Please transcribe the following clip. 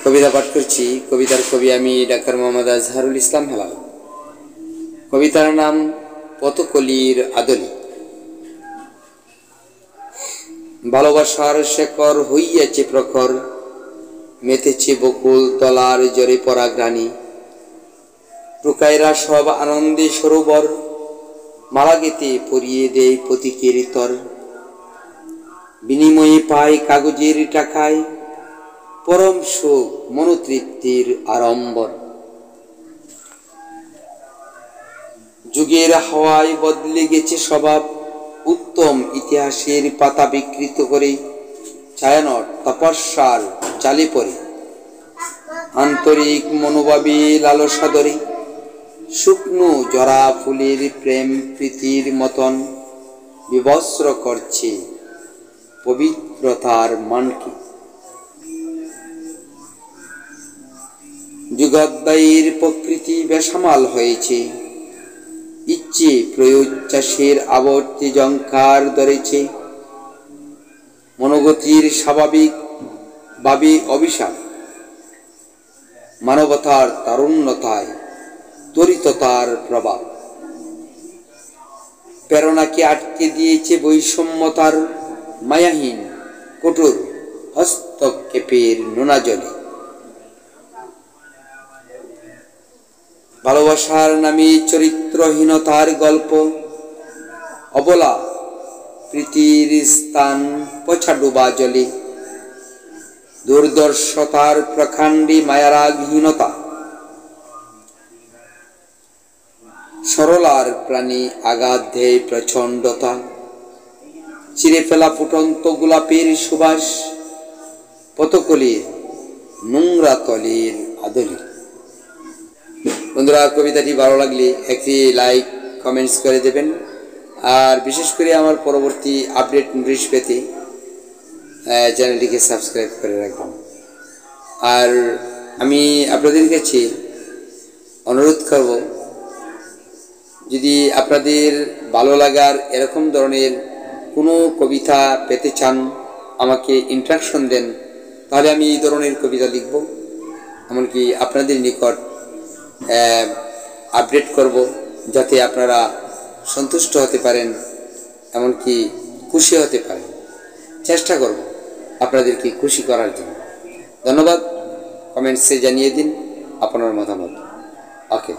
কবিতা পাঠ করছি। কবিতার কবি আমি ডাক্তার মোহাম্মদ আজহারুল ইসলাম হেলাল। কবিতার নাম পতকলির আদলি। ভালোবাসার শেকর হইয়াছে প্রখর, মেতেছে বকুল তলার জরে পরা গ্রাণী। টুকাইরা সব আনন্দে সরোবর, মালা গেতে পরিয়ে দেয় প্রতীকের তর। বিনিময়ে পায় কাগজের টাকায়, পরম সুখ মনোতৃপ্তির আড়ম্বর। যুগের হাওয়ায় বদলে গেছে স্বভাব, উত্তম ইতিহাসের পাতা বিকৃত করে ছায়ানট তপস্যার জালে পড়ে। আন্তরিক মনোভাবে লালসা ধরে শুকনো জরা ফুলের প্রেম প্রীতির মতন বিবস্ত্র করছে পবিত্রতার মানকে। যুগোদ্দয়ের প্রকৃতি বেসামাল হয়েছে, ইচ্ছে প্রয়োচ্ছ্বাসের আবর্তে জঙ্কার ধরেছে। মনোগতির স্বাভাবিক ভাবে অভিশাপ, মানবতার তারুণ্যতায় তরিততার প্রভাব। প্রেরণাকে আটকে দিয়েছে বৈষম্যতার মায়াহীন কঠোর হস্তক্ষেপের নোনা জলে। ভালোবাসার নামে চরিত্রহীনতার গল্প, অবলা প্রীতির স্থান পচা ডোবা জলে। দুর্দর্শতার প্রকাণ্ডে মায়ারাগহীনতা, সরলার প্রাণী আঘাত দেয় প্রচণ্ডতা। চিরে ফেলা ফুটন্ত গোলাপের সুবাস, পতকলির নোংরা তলের আদলি। বন্ধুরা, কবিতাটি ভালো লাগলে একটি লাইক কমেন্টস করে দেবেন। আর বিশেষ করে আমার পরবর্তী আপডেট নোটিশ পেতে চ্যানেলটিকে সাবস্ক্রাইব করে রাখবেন। আর আমি আপনাদের কাছে অনুরোধ করব, যদি আপনাদের ভালো লাগার এরকম ধরনের কোনো কবিতা পেতে চান, আমাকে ইন্ট্রাকশন দেন, তাহলে আমি এই ধরনের কবিতা লিখব, এমনকি আপনাদের নিকট আপডেট করব, যাতে আপনারা সন্তুষ্ট হতে পারেন, এমনকি খুশি হতে পারেন। চেষ্টা করব আপনাদেরকে খুশি করার জন্য। ধন্যবাদ। কমেন্টসে জানিয়ে দিন আপনার মতামত। ওকে।